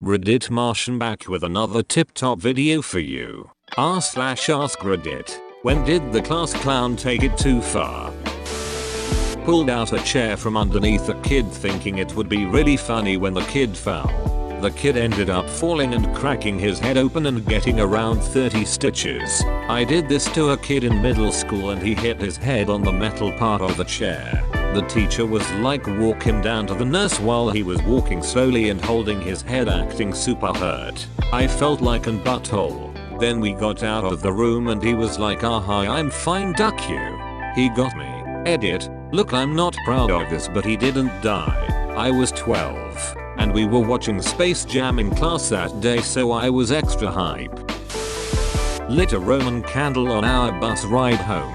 Reddit Martian back with another tip-top video for you. r/AskReddit. When did the class clown take it too far? Pulled out a chair from underneath a kid thinking it would be really funny when the kid fell. The kid ended up falling and cracking his head open and getting around 30 stitches. I did this to a kid in middle school and he hit his head on the metal part of the chair. The teacher was like, walk him down to the nurse, while he was walking slowly and holding his head acting super hurt. I felt like an butthole. Then we got out of the room and he was like, hi, I'm fine, duck you. He got me. Edit. Look, I'm not proud of this, but he didn't die. I was 12 and we were watching Space Jam in class that day, so I was extra hype. Lit a Roman candle on our bus ride home.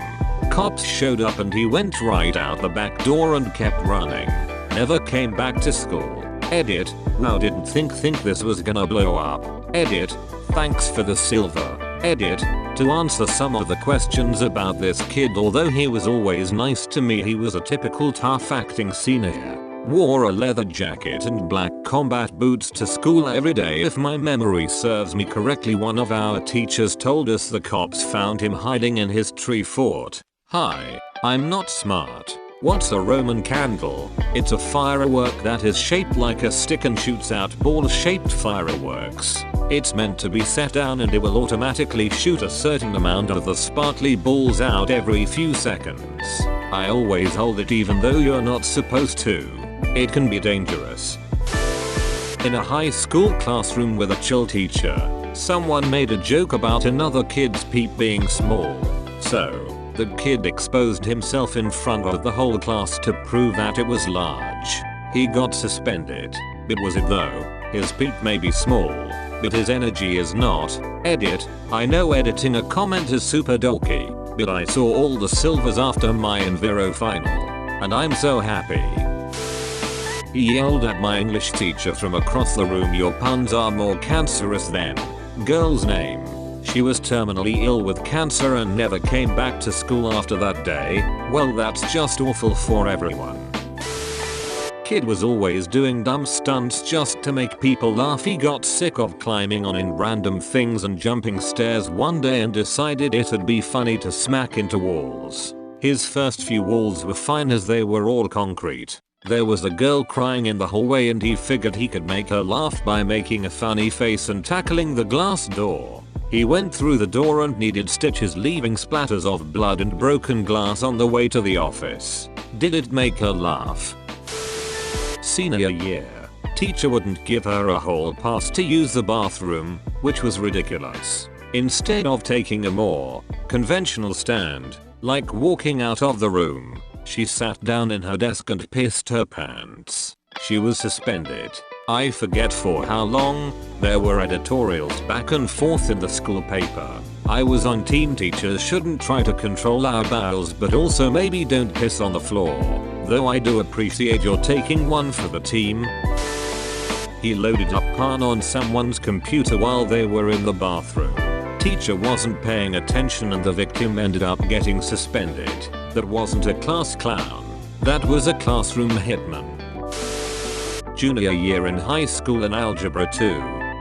Cops showed up and he went right out the back door and kept running. Never came back to school. Edit. Wow, didn't think this was gonna blow up. Edit. Thanks for the silver. Edit. To answer some of the questions about this kid, although he was always nice to me, he was a typical tough acting senior. Wore a leather jacket and black combat boots to school every day. If my memory serves me correctly, one of our teachers told us the cops found him hiding in his tree fort. Hi, I'm not smart. What's a Roman candle? It's a firework that is shaped like a stick and shoots out ball-shaped fireworks. It's meant to be set down and it will automatically shoot a certain amount of the sparkly balls out every few seconds. I always hold it even though you're not supposed to. It can be dangerous. In a high school classroom with a chill teacher, someone made a joke about another kid's peep being small. So, the kid exposed himself in front of the whole class to prove that it was large. He got suspended. It was it though. His peep may be small, but his energy is not. Edit. I know editing a comment is super dorky, but I saw all the silvers after my Enviro final, and I'm so happy. He yelled at my English teacher from across the room, your puns are more cancerous than girl's name. She was terminally ill with cancer and never came back to school after that day. Well, that's just awful for everyone. Kid was always doing dumb stunts just to make people laugh. He got sick of climbing on in random things and jumping stairs one day and decided it'd be funny to smack into walls. His first few walls were fine as they were all concrete. There was a girl crying in the hallway and he figured he could make her laugh by making a funny face and tackling the glass door. He went through the door and needed stitches, leaving splatters of blood and broken glass on the way to the office. Did it make her laugh? Senior year. Teacher wouldn't give her a hall pass to use the bathroom, which was ridiculous. Instead of taking a more conventional stand, like walking out of the room, she sat down in her desk and pissed her pants. She was suspended. I forget for how long. There were editorials back and forth in the school paper. I was on team teachers shouldn't try to control our bowels, but also maybe don't piss on the floor. Though I do appreciate your taking one for the team. He loaded up porn on someone's computer while they were in the bathroom. Teacher wasn't paying attention and the victim ended up getting suspended. That wasn't a class clown. That was a classroom hitman. Junior year in high school in Algebra 2.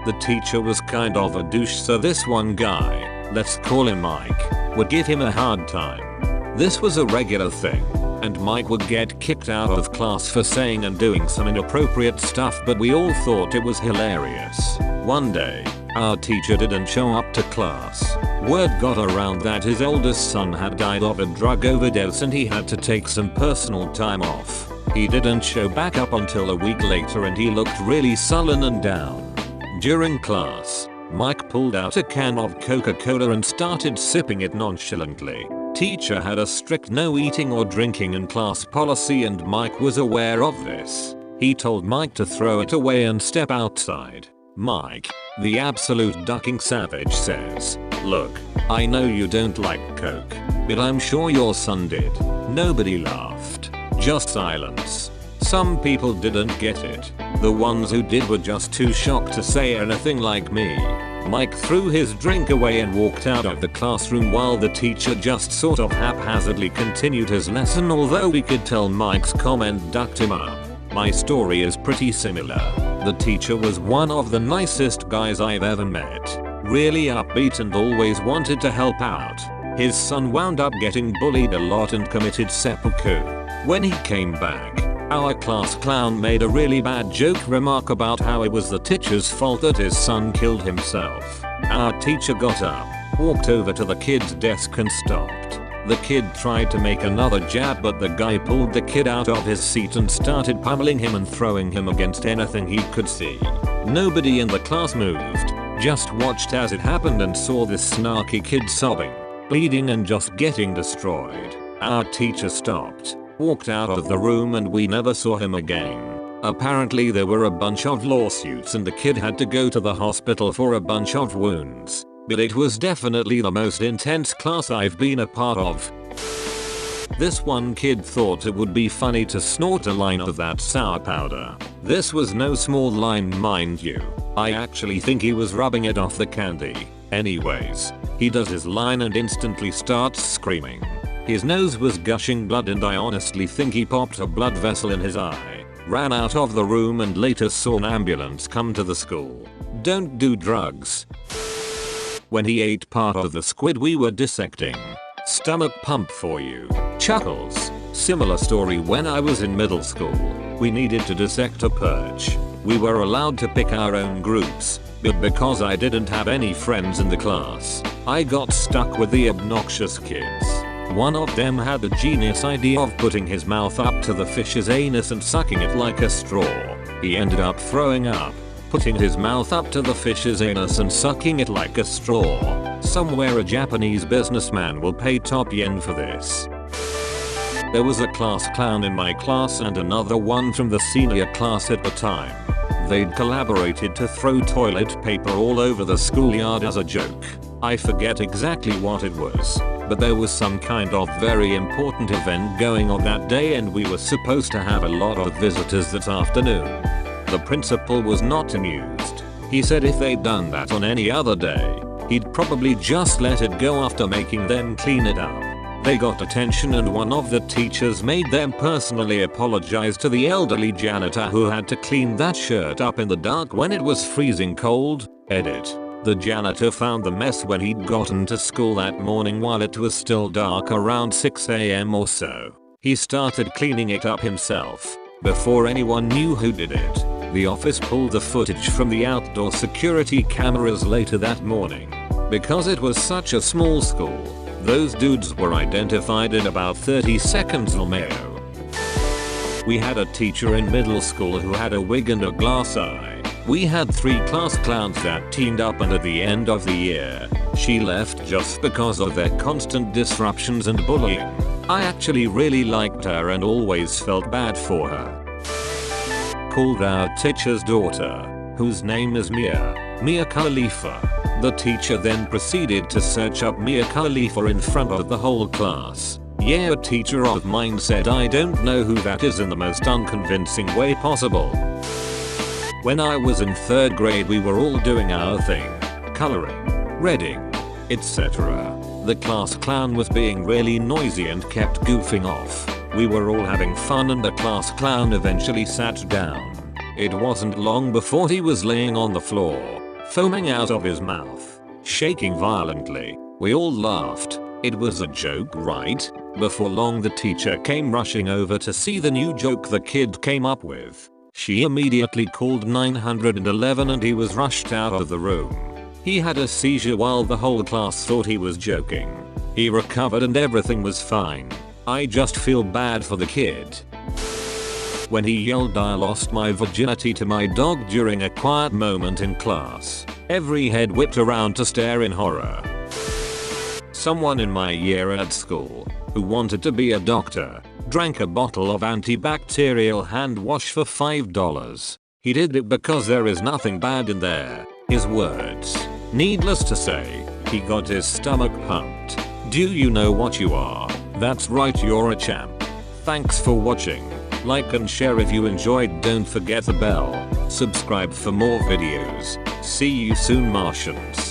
The teacher was kind of a douche, so this one guy, let's call him Mike, would give him a hard time. This was a regular thing, and Mike would get kicked out of class for saying and doing some inappropriate stuff, but we all thought it was hilarious. One day, our teacher didn't show up to class. Word got around that his oldest son had died of a drug overdose and he had to take some personal time off. He didn't show back up until a week later and he looked really sullen and down. During class, Mike pulled out a can of Coca-Cola and started sipping it nonchalantly. Teacher had a strict no eating or drinking in class policy and Mike was aware of this. He told Mike to throw it away and step outside. Mike, the absolute ducking savage, says, look, I know you don't like Coke, but I'm sure your son did. Nobody laughed. Just silence. Some people didn't get it. The ones who did were just too shocked to say anything like me. Mike threw his drink away and walked out of the classroom while the teacher just sort of haphazardly continued his lesson, although we could tell Mike's comment ducked him up. My story is pretty similar. The teacher was one of the nicest guys I've ever met. Really upbeat and always wanted to help out. His son wound up getting bullied a lot and committed seppuku. When he came back, our class clown made a really bad joke remark about how it was the teacher's fault that his son killed himself. Our teacher got up, walked over to the kid's desk and stopped. The kid tried to make another jab, but the guy pulled the kid out of his seat and started pummeling him and throwing him against anything he could see. Nobody in the class moved, just watched as it happened and saw this snarky kid sobbing, bleeding and just getting destroyed. Our teacher stopped, walked out of the room, and we never saw him again. Apparently there were a bunch of lawsuits and the kid had to go to the hospital for a bunch of wounds. But it was definitely the most intense class I've been a part of. This one kid thought it would be funny to snort a line of that sour powder. This was no small line, mind you. I actually think he was rubbing it off the candy. Anyways, he does his line and instantly starts screaming. His nose was gushing blood and I honestly think he popped a blood vessel in his eye. Ran out of the room and later saw an ambulance come to the school. Don't do drugs. When he ate part of the squid we were dissecting. Stomach pump for you. Chuckles. Similar story when I was in middle school. We needed to dissect a perch. We were allowed to pick our own groups, but because I didn't have any friends in the class, I got stuck with the obnoxious kids. One of them had the genius idea of putting his mouth up to the fish's anus and sucking it like a straw. He ended up throwing up. Putting his mouth up to the fish's anus and sucking it like a straw. Somewhere a Japanese businessman will pay top yen for this. There was a class clown in my class and another one from the senior class at the time. They'd collaborated to throw toilet paper all over the schoolyard as a joke. I forget exactly what it was, but there was some kind of very important event going on that day and we were supposed to have a lot of visitors that afternoon. The principal was not amused. He said if they'd done that on any other day, he'd probably just let it go after making them clean it up. They got attention and one of the teachers made them personally apologize to the elderly janitor who had to clean that shirt up in the dark when it was freezing cold. Edit. The janitor found the mess when he'd gotten to school that morning while it was still dark around 6 AM or so. He started cleaning it up himself. Before anyone knew who did it, the office pulled the footage from the outdoor security cameras later that morning. Because it was such a small school, those dudes were identified in about 30 seconds or more. We had a teacher in middle school who had a wig and a glass eye. We had 3 class clowns that teamed up and at the end of the year, she left just because of their constant disruptions and bullying. I actually really liked her and always felt bad for her. Called our teacher's daughter, whose name is Mia Khalifa. The teacher then proceeded to search up Mia Khalifa in front of the whole class. Yeah, a teacher of mine said I don't know who that is in the most unconvincing way possible. When I was in 3rd grade we were all doing our thing. Coloring, reading, etc. The class clown was being really noisy and kept goofing off. We were all having fun and the class clown eventually sat down. It wasn't long before he was laying on the floor, foaming out of his mouth, shaking violently. We all laughed. It was a joke, right? Before long the teacher came rushing over to see the new joke the kid came up with. She immediately called 911 and he was rushed out of the room. He had a seizure while the whole class thought he was joking. He recovered and everything was fine. I just feel bad for the kid. When he yelled I lost my virginity to my dog during a quiet moment in class, every head whipped around to stare in horror. Someone in my year at school, who wanted to be a doctor, drank a bottle of antibacterial hand wash for $5. He did it because there is nothing bad in there. His words. Needless to say, he got his stomach pumped. Do you know what you are? That's right, you're a champ. Thanks for watching. Like and share if you enjoyed, don't forget the bell. Subscribe for more videos. See you soon, Martians.